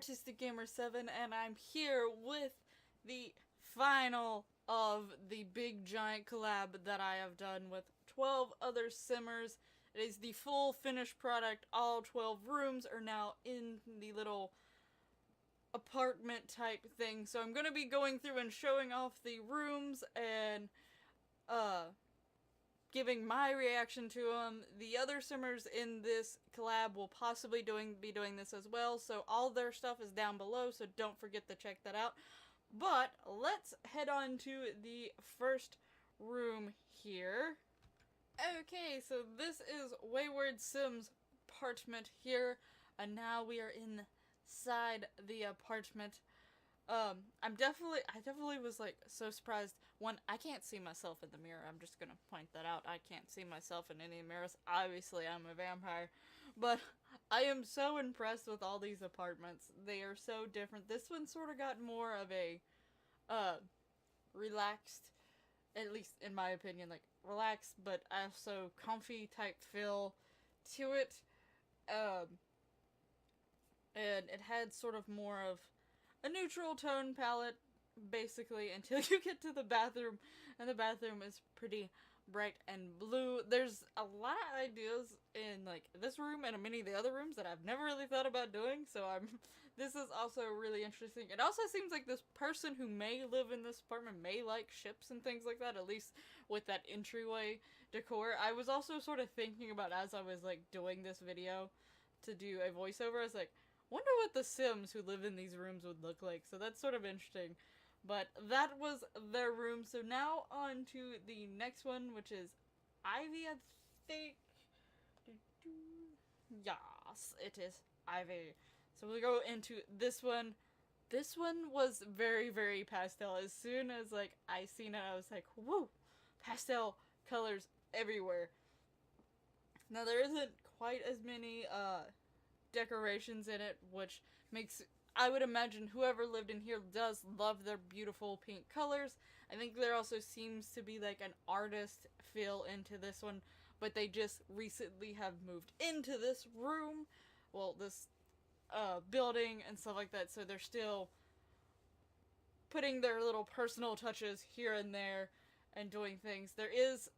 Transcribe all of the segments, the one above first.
Artistic Gamer 7, and I'm here with the final of the big giant collab that I have done with 12 other simmers. It is the full finished product. All 12 rooms are now in the little apartment type thing. So I'm going to be going through and showing off the rooms and giving my reaction to them. The other simmers in this collab will possibly be doing this as well, so all their stuff is down below, so don't forget to check that out. But let's head on to the first room here. Okay, so this is Waywards Sims' apartment here, and now we are inside the apartment. I definitely was like so surprised. One, I can't see myself in the mirror. I'm just gonna point that out. I can't see myself in any mirrors. Obviously, I'm a vampire. But I am so impressed with all these apartments. They are so different. This one sort of got more of a, relaxed, at least in my opinion, like relaxed, but also comfy type feel to it. And it had sort of more of a neutral tone palette, basically, until you get to the bathroom, and the bathroom is pretty bright and blue. There's a lot of ideas in, like, this room and many of the other rooms that I've never really thought about doing, so this is also really interesting. It also seems like this person who may live in this apartment may like ships and things like that, at least with that entryway decor. I was also sort of thinking about, as I was, like, doing this video to do a voiceover, I was like, wonder what the Sims who live in these rooms would look like, so that's sort of interesting. But that was their room, so now on to the next one, which is Ivee, I think. Yes, it is Ivee. So we'll go into this one. This one was very, very pastel. As soon as, like, I seen it, I was like, whoa, pastel colors everywhere. Now, there isn't quite as many, decorations in it, which makes, I would imagine whoever lived in here does love their beautiful pink colors. I think there also seems to be like an artist feel into this one, but they just recently have moved into this room, well, this building and stuff like that, so they're still putting their little personal touches here and there and doing things.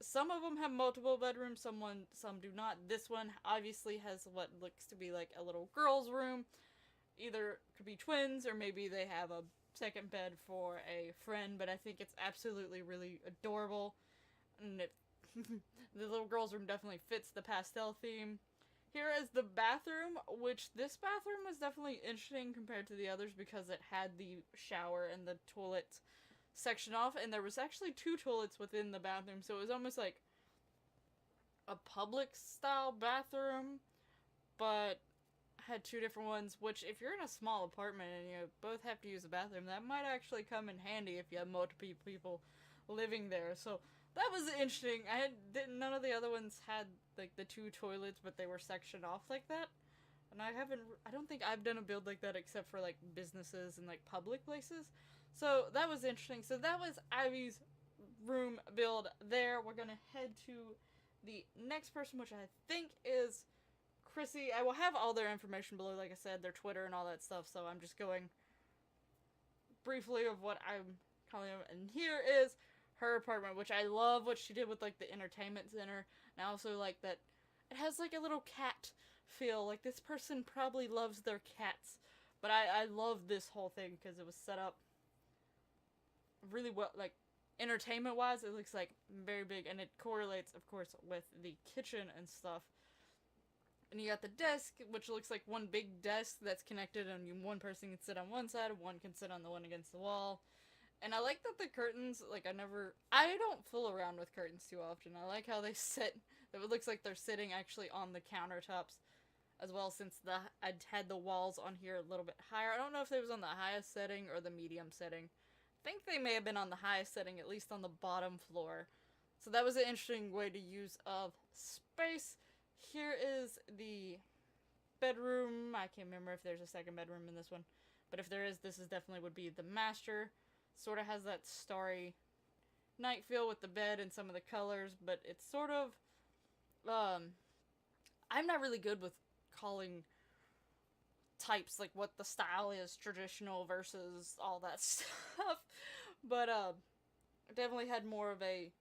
Some of them have multiple bedrooms, some do not. This one obviously has what looks to be like a little girl's room. Either could be twins, or maybe they have a second bed for a friend, but I think it's absolutely really adorable. And the little girl's room definitely fits the pastel theme. Here is the bathroom, which this bathroom was definitely interesting compared to the others because it had the shower and the toilet section off, and there was actually 2 toilets within the bathroom, so it was almost like a public style bathroom, but had 2 different ones, which if you're in a small apartment and you both have to use a bathroom, that might actually come in handy if you have multiple people living there. So that was interesting. None of the other ones had like the 2 toilets, but they were sectioned off like that. And I don't think I've done a build like that except for like businesses and like public places. So that was interesting. So that was Ivee's room build there. We're gonna head to the next person, which I think is Chrissie. I will have all their information below, like I said, their Twitter and all that stuff, so I'm just going briefly of what I'm calling them. And here is her apartment, which I love what she did with like the entertainment center, and I also like that it has like a little cat feel. Like this person probably loves their cats, but I love this whole thing because it was set up really well, like entertainment wise. It looks like very big, and it correlates of course with the kitchen and stuff. And you got the desk, which looks like one big desk that's connected, and one person can sit on one side, and one can sit on the one against the wall. And I like that the curtains, like I don't fool around with curtains too often. I like how they sit, it looks like they're sitting actually on the countertops as well, since I'd had the walls on here a little bit higher. I don't know if they was on the highest setting or the medium setting. I think they may have been on the highest setting, at least on the bottom floor. So that was an interesting way to use of space. Here is the bedroom. I can't remember if there's a second bedroom in this one, but if there is, this is definitely would be the master. Sort of has that starry night feel with the bed and some of the colors, but it's sort of I'm not really good with calling types, like what the style is, traditional versus all that stuff. But definitely had more of a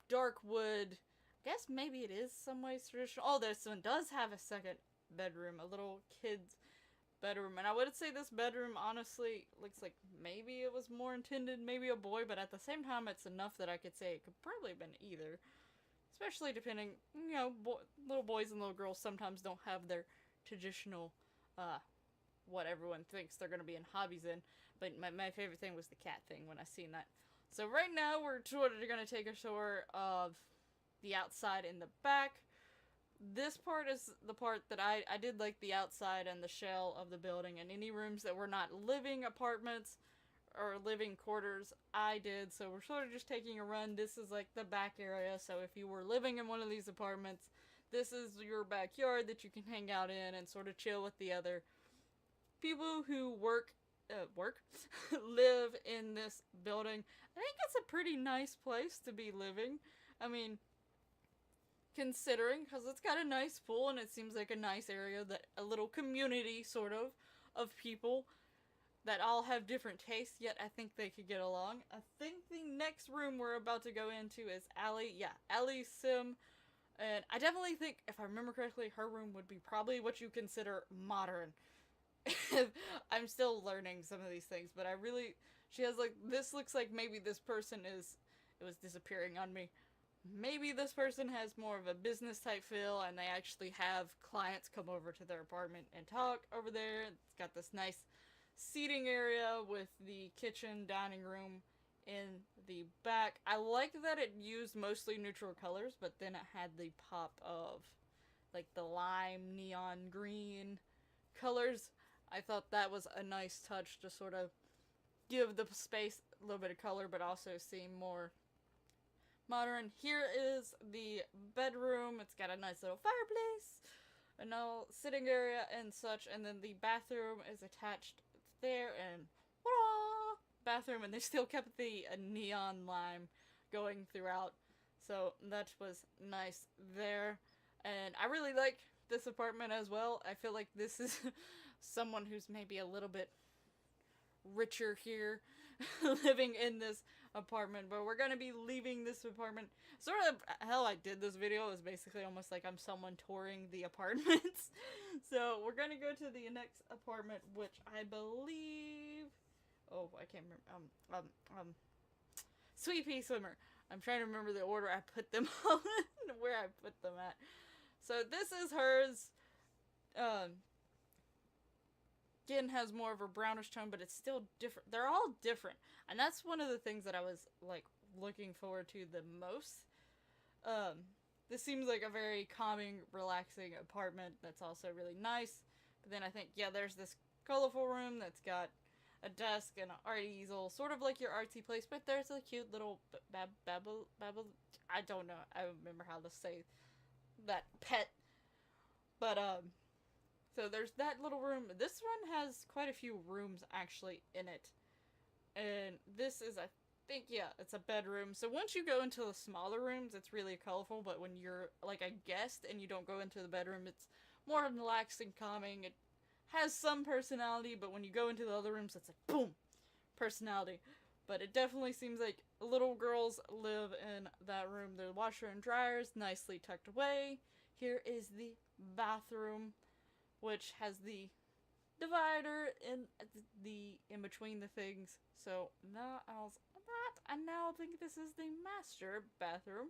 dark wood. I guess maybe it is some ways traditional. Oh, this one does have a second bedroom, a little kid's bedroom. And I would say this bedroom honestly looks like maybe it was more intended, maybe a boy, but at the same time it's enough that I could say it could probably have been either. Especially depending, you know, little boys and little girls sometimes don't have their traditional, what everyone thinks they're going to be in hobbies in. But my favorite thing was the cat thing when I seen that. So right now we're sort of going to take a tour of the outside and the back. This part is the part that I did like the outside and the shell of the building, and any rooms that were not living apartments or living quarters, I did. So we're sort of just taking a run. This is like the back area, so if you were living in one of these apartments, this is your backyard that you can hang out in and sort of chill with the other people who live in this building. I think it's a pretty nice place to be living. I mean, considering, because it's got a nice pool and it seems like a nice area, that a little community sort of people that all have different tastes, yet I think they could get along. I think the next room we're about to go into is AllySim, and I definitely think, if I remember correctly, her room would be probably what you consider modern. I'm still learning some of these things, but she has like, this looks like maybe this person it was disappearing on me. Maybe this person has more of a business type feel and they actually have clients come over to their apartment and talk over there. It's got this nice seating area with the kitchen, dining room in the back. I like that it used mostly neutral colors, but then it had the pop of like the lime, neon green colors. I thought that was a nice touch to sort of give the space a little bit of color, but also seem more modern. Here is the bedroom. It's got a nice little fireplace, a little sitting area and such, and then the bathroom is attached there, and voila! Bathroom, and they still kept the neon lime going throughout, so that was nice there. And I really like this apartment as well. I feel like this is someone who's maybe a little bit richer here living in this apartment, but we're gonna be leaving this apartment. Sort of how I did this video is basically almost like I'm someone touring the apartments. So we're gonna go to the next apartment, which I believe, oh, I can't remember, Sweet Pea Simmer. I'm trying to remember the order I put them all in, where I put them at. So this is hers. Skin has more of a brownish tone, but it's still different. They're all different, and that's one of the things that I was like looking forward to the most. This seems like a very calming, relaxing apartment that's also really nice. But then I think, yeah, there's this colorful room that's got a desk and an art easel, sort of like your artsy place, but there's a cute little babble. I don't know. I don't remember how to say that pet, but so there's that little room. This one has quite a few rooms actually in it. And this is, I think, yeah, it's a bedroom. So once you go into the smaller rooms, it's really colorful. But when you're like a guest and you don't go into the bedroom, it's more relaxed and calming. It has some personality, but when you go into the other rooms, it's like, boom, personality. But it definitely seems like little girls live in that room. The washer and dryers nicely tucked away. Here is the bathroom, which has the divider in between the things. So now I now think this is the master bathroom.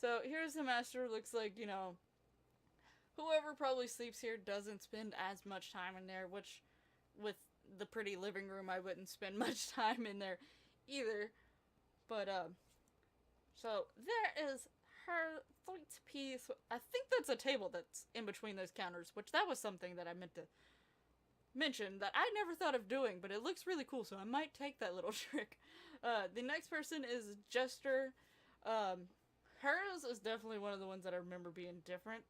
So here's the master. Looks like, you know, whoever probably sleeps here doesn't spend as much time in there, which with the pretty living room I wouldn't spend much time in there either. But so there is her sweet piece. I think that's a table that's in between those counters, which that was something that I meant to mention that I never thought of doing, but it looks really cool, so I might take that little trick. The next person is Jester. Hers is definitely one of the ones that I remember being different.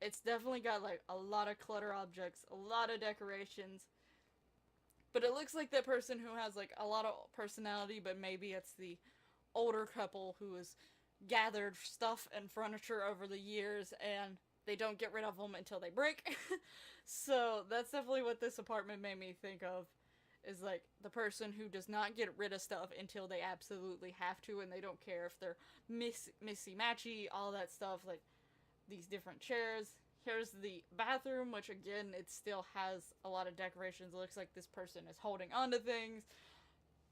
It's definitely got like a lot of clutter objects, a lot of decorations, but it looks like that person who has like a lot of personality, but maybe it's the older couple who has gathered stuff and furniture over the years, and they don't get rid of them until they break. So that's definitely what this apartment made me think of, is like the person who does not get rid of stuff until they absolutely have to, and they don't care if they're missy-matchy, all that stuff, like these different chairs. Here's the bathroom, which again, it still has a lot of decorations. It looks like this person is holding on to things,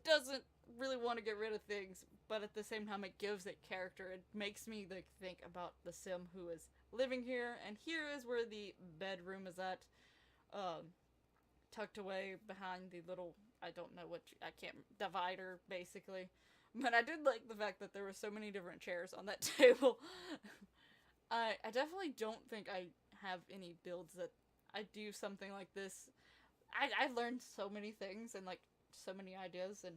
doesn't really want to get rid of things, but at the same time it gives it character. It makes me like think about the sim who is living here. And here is where the bedroom is at, tucked away behind the little, I don't know what, I can't, divider basically. But I did like the fact that there were so many different chairs on that table. I definitely don't think I have any builds that I do something like this. I learned so many things and like so many ideas, and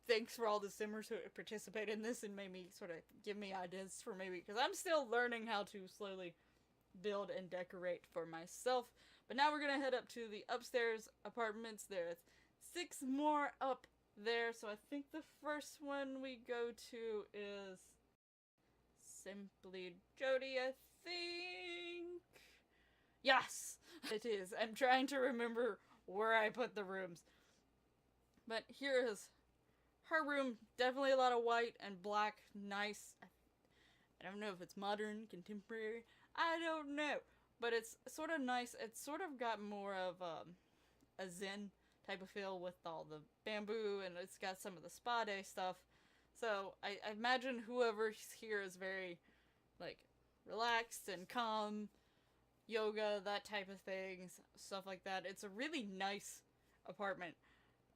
thanks for all the simmers who participate in this and made me sort of give me ideas for maybe, because I'm still learning how to slowly build and decorate for myself. But now we're gonna head up to the upstairs apartments. There's 6 more up there, so I think the first one we go to is simply Jodie, I think. Yes, it is. I'm trying to remember where I put the rooms. But here is her room. Definitely a lot of white and black. Nice. I don't know if it's modern, contemporary. I don't know. But it's sort of nice. It's sort of got more of a zen type of feel with all the bamboo, and it's got some of the spa day stuff. So I imagine whoever's here is very like relaxed and calm, yoga, that type of things, stuff like that. It's a really nice apartment,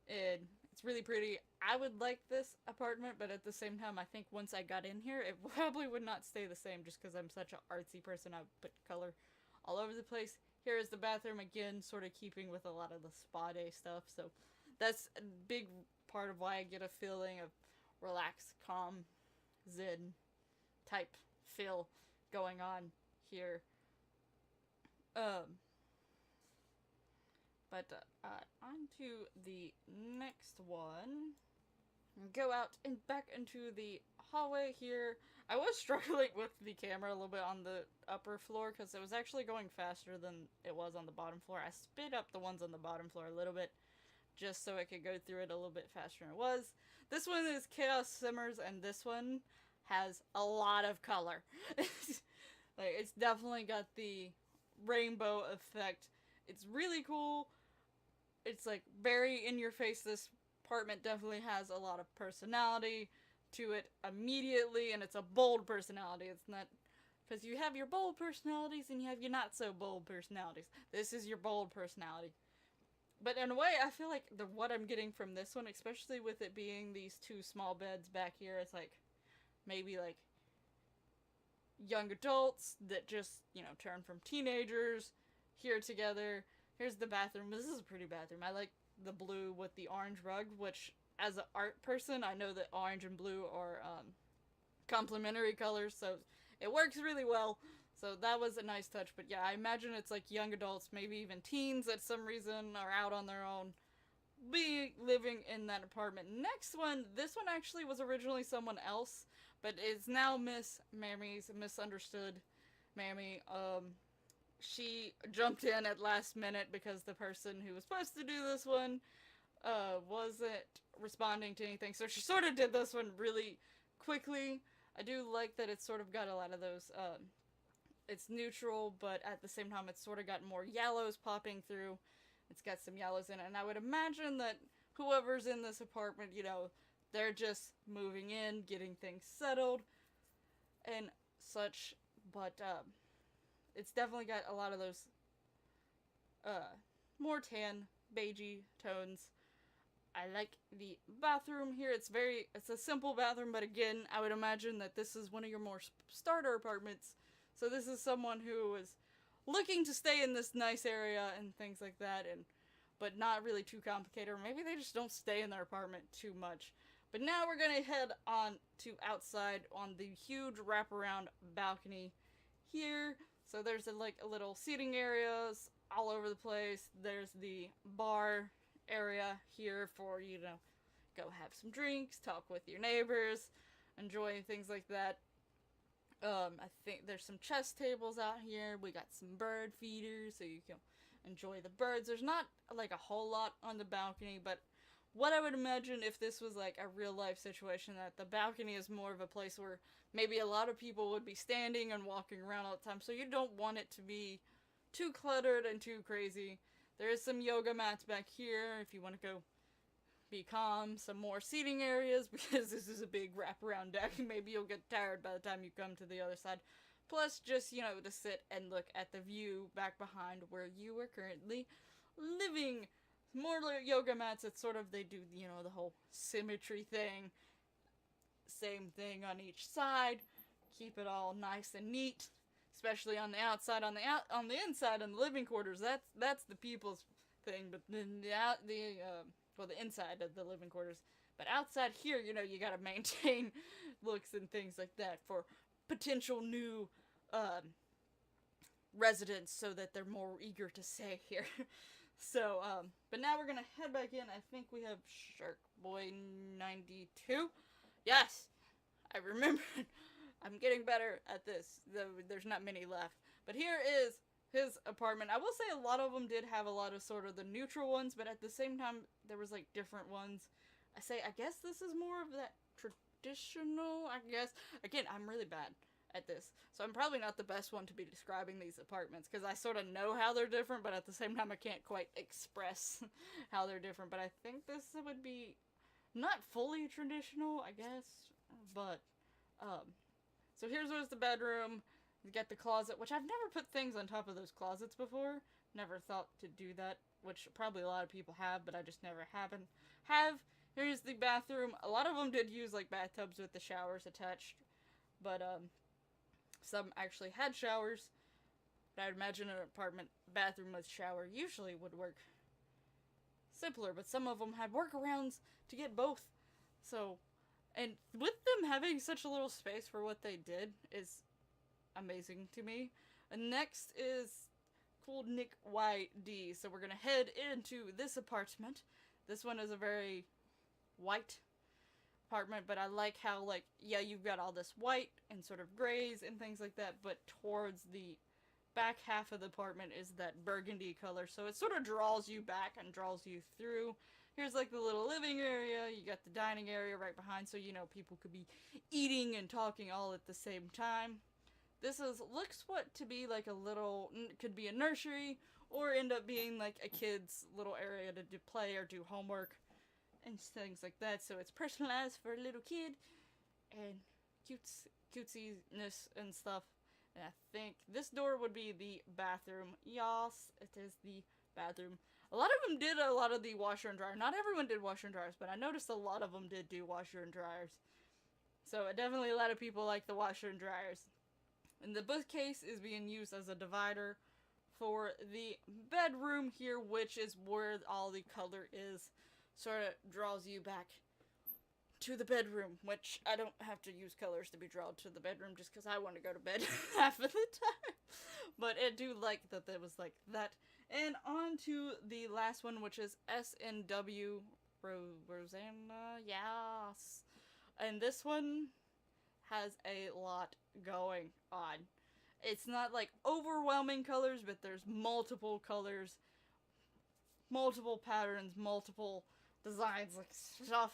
and it's really pretty. I would like this apartment, but at the same time, I think once I got in here, it probably would not stay the same just because I'm such an artsy person. I put color all over the place. Here is the bathroom, again, sort of keeping with a lot of the spa day stuff. So that's a big part of why I get a feeling of relaxed, calm, zen type feel going on here. On to the next one. Go out and back into the hallway here. I was struggling with the camera a little bit on the upper floor because it was actually going faster than it was on the bottom floor. I sped up the ones on the bottom floor a little bit just so I could go through it a little bit faster than it was. This one is Pea Simmer, and this one has a lot of color. Like, it's definitely got the rainbow effect. It's really cool. It's like very in your face. This apartment definitely has a lot of personality to it immediately, and it's a bold personality. It's not, because you have your bold personalities and you have your not so bold personalities. This is your bold personality. But in a way, I feel like what I'm getting from this one, especially with it being these 2 small beds back here, it's like maybe like young adults that just, you know, turn from teenagers here together. Here's the bathroom. This is a pretty bathroom. I like the blue with the orange rug, which as an art person, I know that orange and blue are complementary colors, so it works really well. So that was a nice touch. But yeah, I imagine it's like young adults, maybe even teens at some reason, are out on their own, be living in that apartment. Next one, this one actually was originally someone else, but it's now MissMami's, misunderstood Mammy. She jumped in at last minute because the person who was supposed to do this one wasn't responding to anything, so she sort of did this one really quickly. I do like that it's sort of got a lot of those, it's neutral, but at the same time it's sort of got more yellows popping through. It's got some yellows in it, and I would imagine that whoever's in this apartment, you know, they're just moving in, getting things settled, and such, but, it's definitely got a lot of those, more tan, beigey tones. I like the bathroom here. It's a simple bathroom, but again, I would imagine that this is one of your more starter apartments. So this is someone who is looking to stay in this nice area and things like that, but not really too complicated, or maybe they just don't stay in their apartment too much. But now we're gonna head on to outside on the huge wraparound balcony here. So there's a little seating areas all over the place. There's the bar area here for, you know, go have some drinks, talk with your neighbors, enjoy things like that. I think there's some chess tables out here. We got some bird feeders so you can enjoy the birds. There's not like a whole lot on the balcony, but what I would imagine if this was like a real life situation, that the balcony is more of a place where maybe a lot of people would be standing and walking around all the time, so you don't want it to be too cluttered and too crazy. There is some yoga mats back here if you want to go be calm. Some more seating areas because this is a big wraparound deck. Maybe you'll get tired by the time you come to the other side. Plus, just, you know, to sit and look at the view back behind where you are currently living. More yoga mats. It's sort of, they do, you know, the whole symmetry thing. Same thing on each side. Keep it all nice and neat. Especially on the outside. On the inside, in the living quarters, that's the people's thing. But then the inside of the living quarters. But outside here, you know, you gotta maintain looks and things like that for potential new residents so that they're more eager to stay here. So, but now we're gonna head back in. I think we have Shark Boy 92. Yes! I remembered. I'm getting better at this, though there's not many left. But here is his apartment. I will say a lot of them did have a lot of sort of the neutral ones, but at the same time, there was like different ones. I guess this is more of that traditional, I guess. Again, I'm really bad at this, so I'm probably not the best one to be describing these apartments, because I sort of know how they're different, but at the same time, I can't quite express how they're different. But I think this would be not fully traditional, I guess, but, so here's where's the bedroom. You get the closet, which I've never put things on top of those closets before. Never thought to do that, which probably a lot of people have, but I just never have. Here's the bathroom. A lot of them did use like bathtubs with the showers attached, but some actually had showers. But I'd imagine an apartment bathroom with shower usually would work simpler, but some of them had workarounds to get both. So, and with them having such a little space for what they did is amazing to me. And next is Coolnickyd. So we're gonna head into this apartment. This one is a very white apartment, but I like how, like, yeah, you've got all this white and sort of grays and things like that, but towards the back half of the apartment is that burgundy color, so it sort of draws you back and draws you through. Here's like the little living area, you got the dining area right behind, so you know people could be eating and talking all at the same time. This looks what to be like a little, could be a nursery, or end up being like a kid's little area to play or do homework and things like that. So it's personalized for a little kid and cutesiness and stuff. And I think this door would be the bathroom. Yes, it is the bathroom. A lot of them did a lot of the washer and dryer. Not everyone did washer and dryers, but I noticed a lot of them did do washer and dryers. So definitely a lot of people like the washer and dryers. And the bookcase is being used as a divider for the bedroom here, which is where all the color is. Sort of draws you back to the bedroom, which I don't have to use colors to be drawn to the bedroom just because I want to go to bed half of the time. But I do like that there was like that. And on to the last one, which is SNW Rosana. Yes. And this one has a lot going on. It's not like overwhelming colors, but there's multiple colors, multiple patterns, multiple designs, like stuff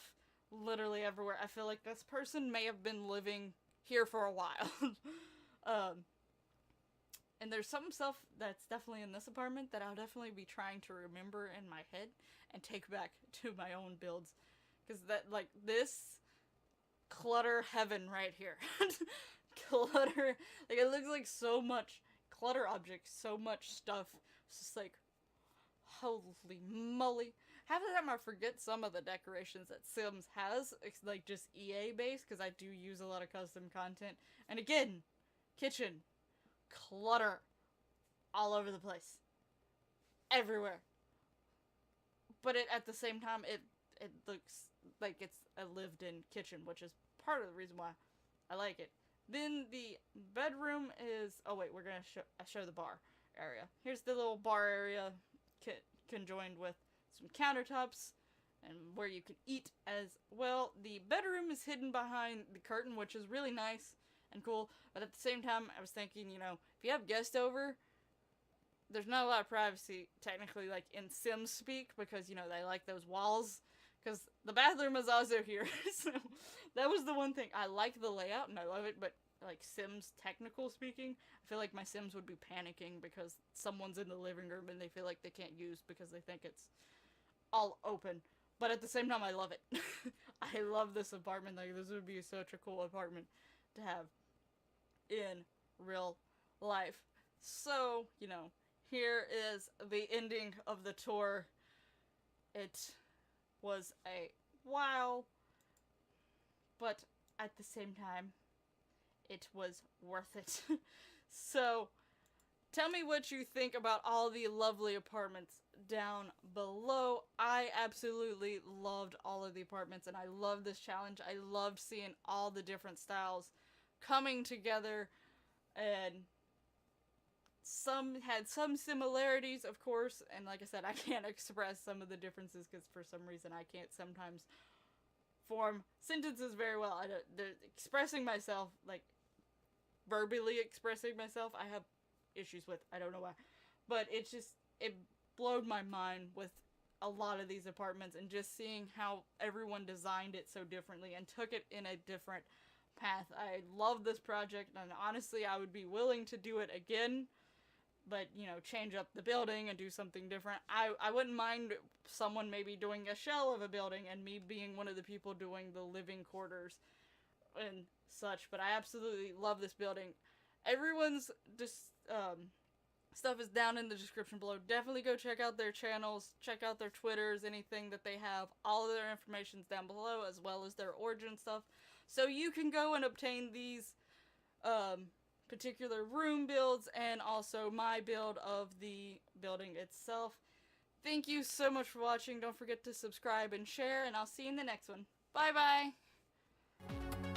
literally everywhere. I feel like this person may have been living here for a while. And there's some stuff that's definitely in this apartment that I'll definitely be trying to remember in my head and take back to my own builds. Because that, like, this clutter heaven right here. Clutter, like, it looks like so much clutter objects, so much stuff. It's just like, holy moly. Half the time I forget some of the decorations that Sims has. It's like just EA based, because I do use a lot of custom content. And again, kitchen, clutter, all over the place. Everywhere. But at the same time, it looks like it's a lived-in kitchen, which is part of the reason why I like it. Then the bedroom is, oh wait, we're gonna show the bar area. Here's the little bar area conjoined with some countertops and where you can eat as well. The bedroom is hidden behind the curtain, which is really nice and cool. But at the same time, I was thinking, you know, if you have guests over, there's not a lot of privacy, technically, like, in Sims speak, because, you know, they like those walls. Because the bathroom is also here, so that was the one thing. I like the layout, and I love it, but, like, Sims technical speaking, I feel like my Sims would be panicking because someone's in the living room and they feel like they can't use because they think it's all open. But at the same time, I love it. I love this apartment. Like, this would be such a cool apartment to have in real life. So, you know, here is the ending of the tour. It was a wow, but at the same time, it was worth it. So, tell me what you think about all the lovely apartments down below. I absolutely loved all of the apartments, and I love this challenge. I loved seeing all the different styles coming together, and some had some similarities, of course, and like I said, I can't express some of the differences because for some reason I can't sometimes form sentences very well. Expressing myself, like, verbally expressing myself, I have issues with. I don't know why. But it blowed my mind with a lot of these apartments, and just seeing how everyone designed it so differently and took it in a different path. I love this project, and honestly, I would be willing to do it again. But, you know, change up the building and do something different. I wouldn't mind someone maybe doing a shell of a building and me being one of the people doing the living quarters and such. But I absolutely love this building. Everyone's stuff is down in the description below. Definitely go check out their channels, check out their Twitters, anything that they have. All of their information's down below, as well as their origin stuff. So you can go and obtain these particular room builds, and also my build of the building itself. Thank you so much for watching. Don't forget to subscribe and share, and I'll see you in the next one. Bye bye!